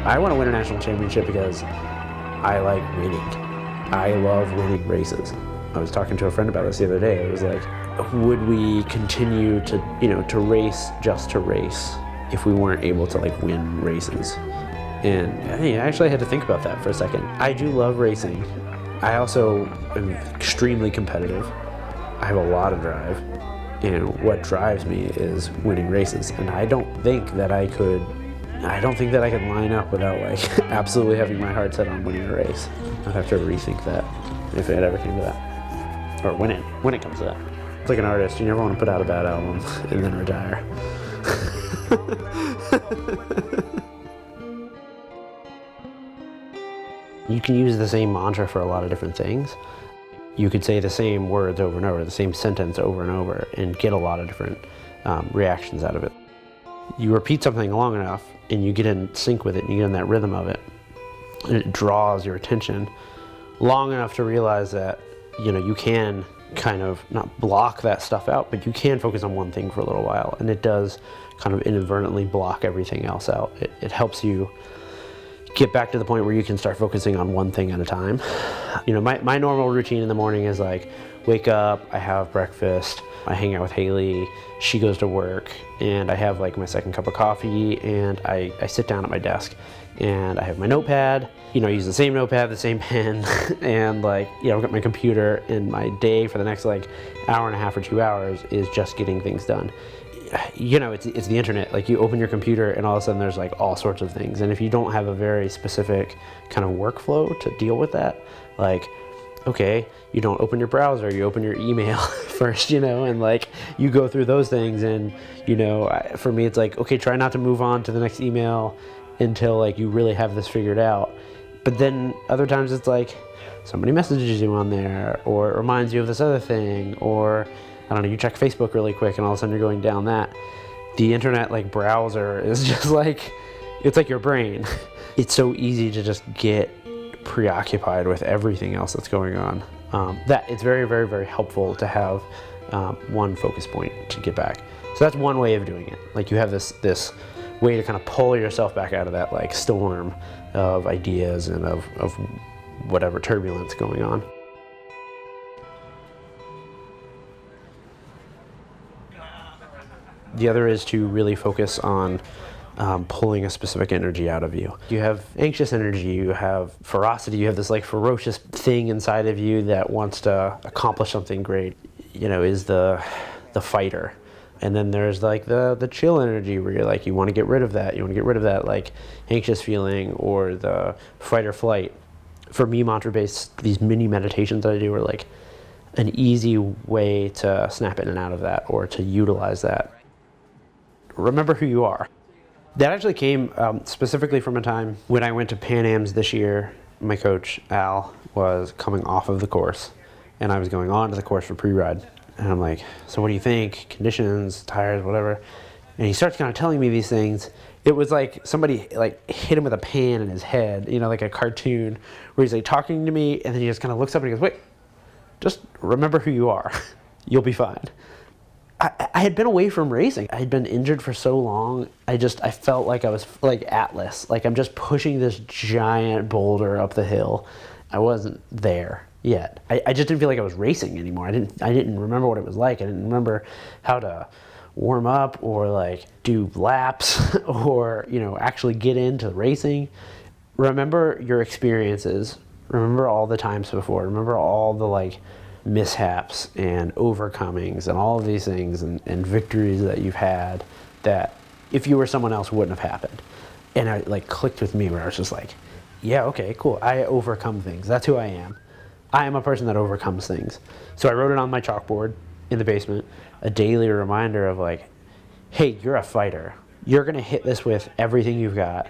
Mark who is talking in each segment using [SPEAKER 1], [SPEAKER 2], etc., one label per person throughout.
[SPEAKER 1] I want to win a national championship because I like winning. I love winning races. I was talking to a friend about this the other day. It was like, would we continue to race just to race if we weren't able to like win races? And I actually had to think about that for a second. I do love racing. I also am extremely competitive. I have a lot of drive, and what drives me is winning races. And I don't think that I could line up without like absolutely having my heart set on winning a race. I'd have to rethink that if it ever came to that, or when it comes to that. It's like an artist, you never want to put out a bad album and then retire. You can use the same mantra for a lot of different things. You could say the same words over and over, the same sentence over and over, and get a lot of different reactions out of it. You repeat something long enough, and you get in sync with it, and you get in that rhythm of it, and it draws your attention long enough to realize that, you can kind of not block that stuff out, but you can focus on one thing for a little while, and it does kind of inadvertently block everything else out. It helps you get back to the point where you can start focusing on one thing at a time. My normal routine in the morning is like, wake up, I have breakfast, I hang out with Haley, she goes to work, and I have like my second cup of coffee, and I sit down at my desk, and I have my notepad, I use the same notepad, the same pen, and I've got my computer, and my day for the next like hour and a half or 2 hours is just getting things done. It's the internet. Like, you open your computer and all of a sudden there's like all sorts of things. And if you don't have a very specific kind of workflow to deal with that, like, okay, you don't open your browser, you open your email first, and like you go through those things. And, for me, it's like, okay, try not to move on to the next email until like you really have this figured out. But then other times it's like somebody messages you on there, or it reminds you of this other thing, or I don't know, you check Facebook really quick and all of a sudden you're going down that. The internet like browser is just like, it's like your brain. It's so easy to just get preoccupied with everything else that's going on. That it's very, very, very helpful to have one focus point to get back. So that's one way of doing it. Like, you have this way to kind of pull yourself back out of that like storm of ideas and of whatever turbulence going on. The other is to really focus on pulling a specific energy out of you. You have anxious energy, you have ferocity, you have this like ferocious thing inside of you that wants to accomplish something great, is the fighter. And then there's like the chill energy where you're like, you want to get rid of that like anxious feeling, or the fight or flight. For me, mantra-based, these mini meditations that I do are like an easy way to snap in and out of that, or to utilize that. Remember who you are. That actually came specifically from a time when I went to Pan Am's this year. My coach, Al, was coming off of the course, and I was going on to the course for pre-ride. And I'm like, so what do you think? Conditions, tires, whatever. And he starts kind of telling me these things. It was like somebody like hit him with a pan in his head, like a cartoon, where he's like talking to me, and then he just kind of looks up and he goes, wait, just remember who you are. You'll be fine. I had been away from racing. I had been injured for so long. I felt like I was like Atlas. Like, I'm just pushing this giant boulder up the hill. I wasn't there yet. I just didn't feel like I was racing anymore. I didn't remember what it was like. I didn't remember how to warm up, or like do laps, or, actually get into racing. Remember your experiences. Remember all the times before. Remember all the like mishaps and overcomings and all of these things and victories that you've had that if you were someone else wouldn't have happened. And it like clicked with me, where I was just like, yeah, okay, cool. I overcome things. That's who I am. I am a person that overcomes things. So I wrote it on my chalkboard in the basement, a daily reminder of like, hey, you're a fighter. You're going to hit this with everything you've got.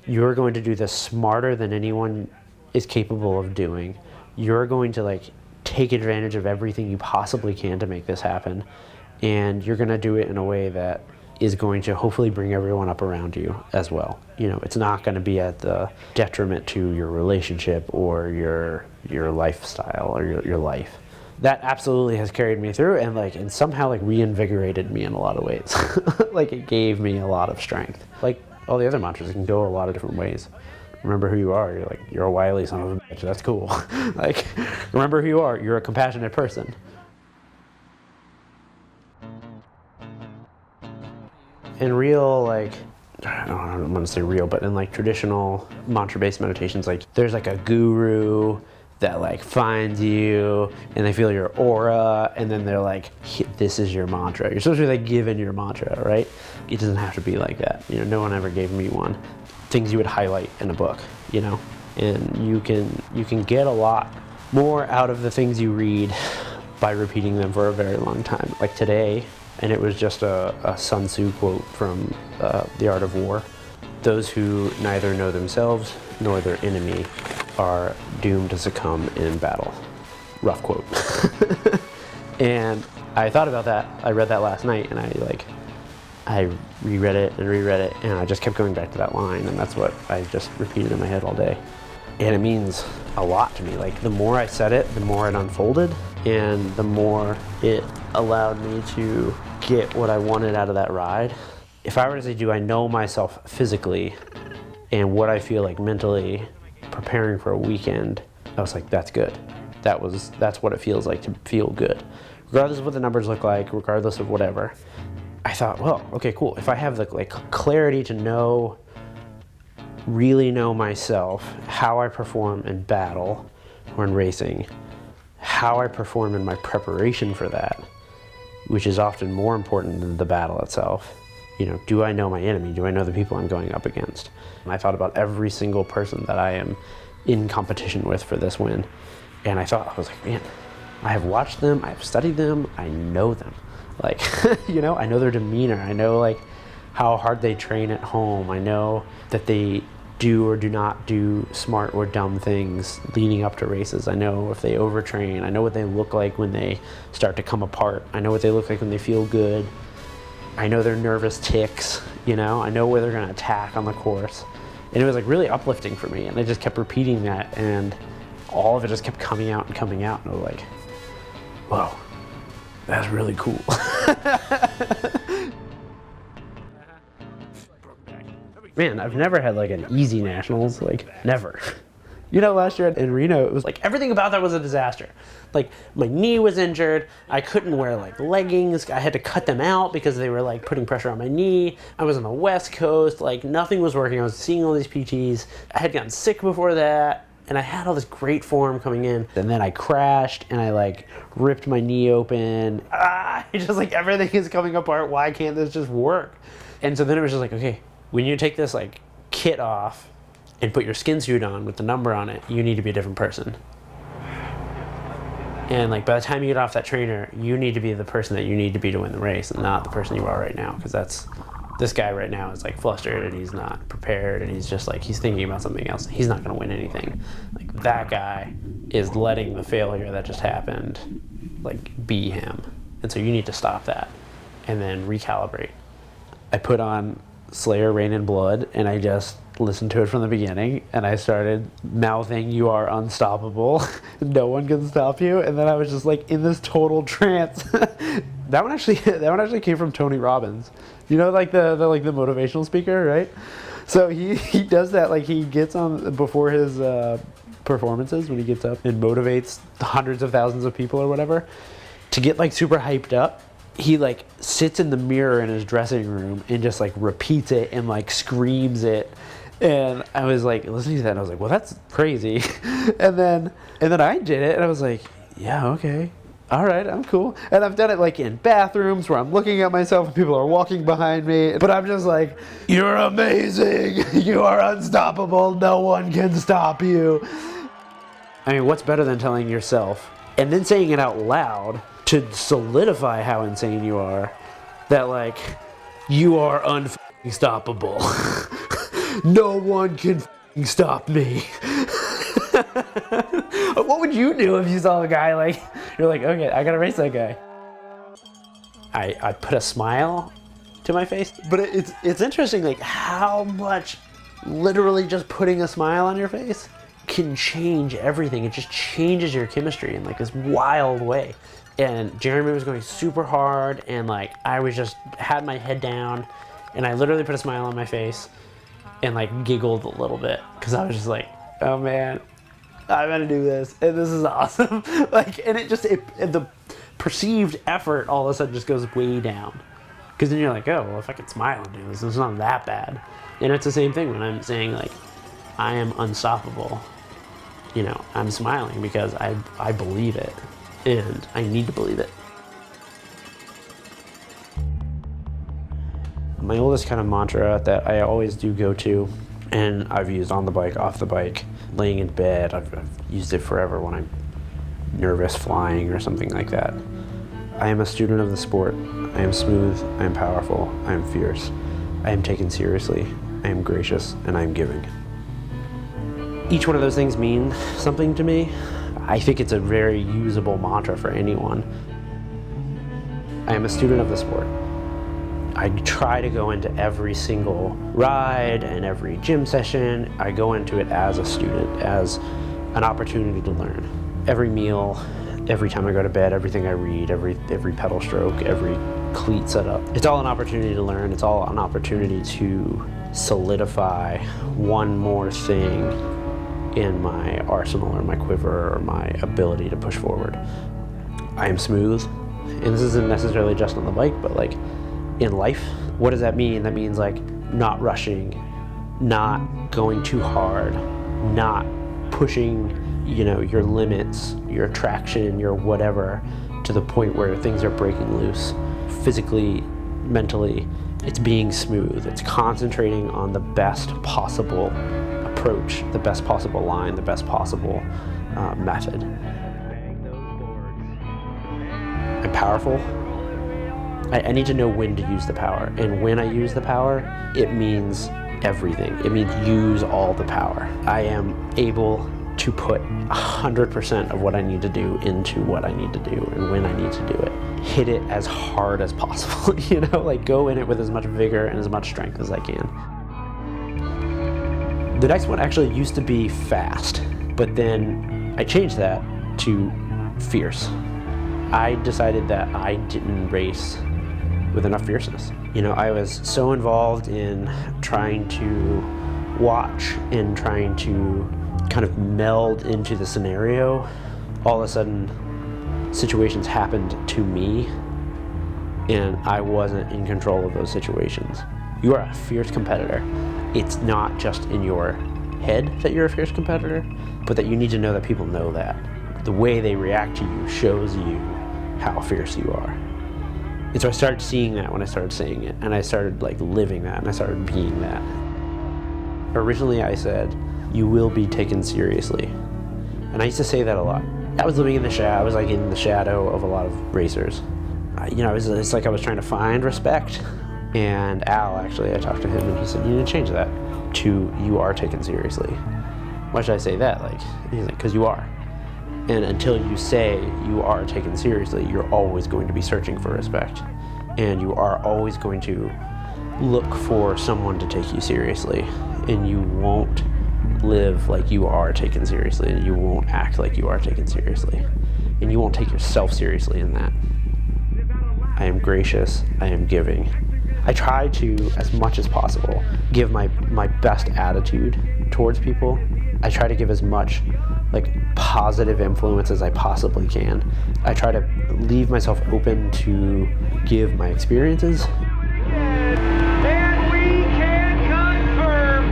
[SPEAKER 1] You're going to do this smarter than anyone is capable of doing. You're going to like take advantage of everything you possibly can to make this happen. And you're going to do it in a way that is going to hopefully bring everyone up around you as well. It's not going to be at the detriment to your relationship or your lifestyle or your life. That absolutely has carried me through and somehow reinvigorated me in a lot of ways. Like, it gave me a lot of strength. Like, all the other mantras. It can go a lot of different ways. Remember who you are. You're like, you're a wily son of a bitch. That's cool. Like, remember who you are. You're a compassionate person. In real, like, I don't want to say real, but in like traditional mantra-based meditations, like there's like a guru that like finds you and they feel your aura and then they're like, this is your mantra. You're supposed to be like given your mantra, right? It doesn't have to be like that. You know, no one ever gave me one. Things you would highlight in a book, you know, and you can get a lot more out of the things you read by repeating them for a very long time. Like today, and it was just a Sun Tzu quote from The Art of War. Those who neither know themselves nor their enemy are doomed to succumb in battle. Rough quote. And I thought about that. I read that last night, and I reread it, and I just kept going back to that line, and that's what I just repeated in my head all day. And it means a lot to me. Like, the more I said it, the more it unfolded, and the more it allowed me to get what I wanted out of that ride. If I were to say, do I know myself physically and what I feel like mentally preparing for a weekend, I was like, that's good. That's what it feels like to feel good. Regardless of what the numbers look like, regardless of whatever. I thought, well, okay, cool. If I have the like clarity to really know myself, how I perform in battle or in racing, how I perform in my preparation for that, which is often more important than the battle itself. You know, do I know my enemy? Do I know the people I'm going up against? And I thought about every single person that I am in competition with for this win. And I was like, man, I have watched them, I have studied them, I know them. Like, you know, I know their demeanor. I know like how hard they train at home. I know that they do or do not do smart or dumb things leading up to races. I know if they overtrain. I know what they look like when they start to come apart. I know what they look like when they feel good. I know their nervous tics, you know. I know where they're going to attack on the course. And it was like really uplifting for me. And I just kept repeating that, and all of it just kept coming out. And I was like, whoa, that's really cool. Man, I've never had like an easy nationals, like never. You know, last year in Reno, it was like everything about that was a disaster. Like my knee was injured. I couldn't wear like leggings. I had to cut them out because they were like putting pressure on my knee. I was on the West Coast. Like nothing was working. I was seeing all these PTs. I had gotten sick before that. And I had all this great form coming in. And then I crashed and I like ripped my knee open. It's just like everything is coming apart. Why can't this just work? And so then it was just like, okay, when you take this like kit off and put your skin suit on with the number on it, you need to be a different person. And like by the time you get off that trainer, you need to be the person that you need to be to win the race, and not the person you are right now. Because this guy right now is like flustered and he's not prepared, and he's just like, he's thinking about something else. He's not going to win anything. Like that guy is letting the failure that just happened like be him. And so you need to stop that and then recalibrate. I put on Slayer, Rain and Blood, and I just listened to it from the beginning, and I started mouthing, "You are unstoppable. No one can stop you." And then I was just like in this total trance. That one actually came from Tony Robbins. You know, like the motivational speaker, right? So he does that, like he gets on before his performances, when he gets up and motivates hundreds of thousands of people or whatever, to get like super hyped up. He like sits in the mirror in his dressing room and just like repeats it and like screams it. And I was like listening to that and I was like, well, that's crazy. and then I did it and I was like, yeah, okay, all right, I'm cool. And I've done it like in bathrooms where I'm looking at myself and people are walking behind me, but I'm just like, you're amazing, you are unstoppable, no one can stop you. I mean, what's better than telling yourself and then saying it out loud to solidify how insane you are, that like, you are unstoppable. No one can stop me. What would you do if you saw a guy like, you're like, okay, I gotta race that guy? I put a smile to my face, but it's interesting like how much literally just putting a smile on your face can change everything. It just changes your chemistry in like this wild way. And Jeremy was going super hard, and like I was just had my head down, and I literally put a smile on my face, and like giggled a little bit because I was just like, oh man, I'm gonna do this and this is awesome. Like, and the perceived effort all of a sudden just goes way down, because then you're like, oh well, if I can smile and do this, it's not that bad. And it's the same thing when I'm saying like I am unstoppable. You know, I'm smiling because I believe it, and I need to believe it. My oldest kind of mantra that I always do go to, and I've used on the bike, off the bike, laying in bed, I've used it forever when I'm nervous flying or something like that. I am a student of the sport. I am smooth, I am powerful, I am fierce. I am taken seriously, I am gracious, and I am giving. Each one of those things mean something to me. I think it's a very usable mantra for anyone. I am a student of the sport. I try to go into every single ride and every gym session. I go into it as a student, as an opportunity to learn. Every meal, every time I go to bed, everything I read, every pedal stroke, every cleat setup. It's all an opportunity to learn. It's all an opportunity to solidify one more thing in my arsenal or my quiver or my ability to push forward. I am smooth, and this isn't necessarily just on the bike, but like in life. What does that mean? That means like not rushing, not going too hard, not pushing, you know, your limits, your traction, your whatever, to the point where things are breaking loose. Physically, mentally, it's being smooth. It's concentrating on the best possible approach, the best possible line, the best possible method. I'm powerful. I need to know when to use the power, and when I use the power, it means everything. It means use all the power. I am able to put 100% of what I need to do into what I need to do and when I need to do it. Hit it as hard as possible, you know, like go in it with as much vigor and as much strength as I can. The next one actually used to be fast, but then I changed that to fierce. I decided that I didn't race with enough fierceness. You know, I was so involved in trying to watch and trying to kind of meld into the scenario. All of a sudden, situations happened to me, and I wasn't in control of those situations. You are a fierce competitor. It's not just in your head that you're a fierce competitor, but that you need to know that people know that. The way they react to you shows you how fierce you are. And so I started seeing that when I started saying it, and I started like living that, and I started being that. Originally I said, you will be taken seriously. And I used to say that a lot. I was living in the shadow, I was like in the shadow of a lot of racers. You know, it's like I was trying to find respect. And Al, actually, I talked to him and he said, you need to change that to you are taken seriously. Why should I say that? Like, he's like, because you are. And until you say you are taken seriously, you're always going to be searching for respect. And you are always going to look for someone to take you seriously. And you won't live like you are taken seriously. And you won't act like you are taken seriously. And you won't take yourself seriously in that. I am gracious. I am giving. I try to, as much as possible, give my best attitude towards people. I try to give as much like positive influence as I possibly can. I try to leave myself open to give my experiences.
[SPEAKER 2] And we can confirm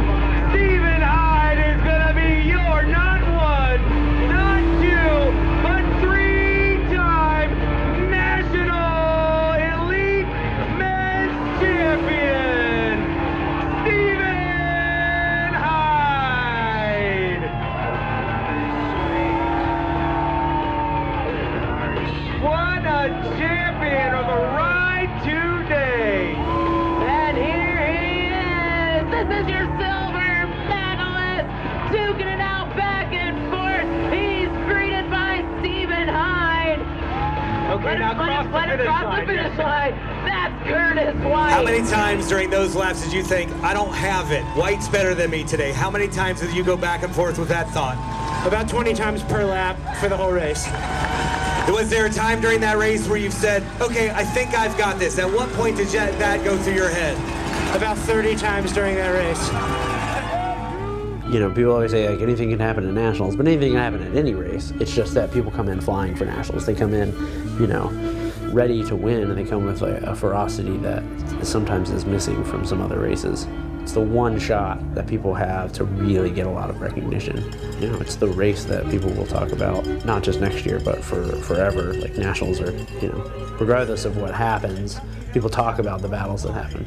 [SPEAKER 2] Stephen Hyde is going to be your not one, not two, but three-time national elite men's champion, Stephen Hyde. What a champion of the ride today.
[SPEAKER 3] And here he is. This is your silver medalist, duking it out back and forth. He's greeted by Stephen Hyde.
[SPEAKER 2] Okay, now cross
[SPEAKER 3] the finish line. That's Curtis White.
[SPEAKER 4] How many times during those laps did you think, I don't have it, White's better than me today? How many times did you go back and forth with that thought?
[SPEAKER 5] About 20 times per lap for the whole race.
[SPEAKER 4] Was there a time during that race where you've said, okay, I think I've got this? At what point did that go through your head?
[SPEAKER 5] about 30 times during that race.
[SPEAKER 1] You know, people always say like anything can happen at nationals, but anything can happen at any race. It's just that people come in flying for nationals. They come in, you know, ready to win, and they come with a ferocity that sometimes is missing from some other races. It's the one shot that people have to really get a lot of recognition. You know, it's the race that people will talk about, not just next year, but for forever. Like nationals are, you know, regardless of what happens, people talk about the battles that happen.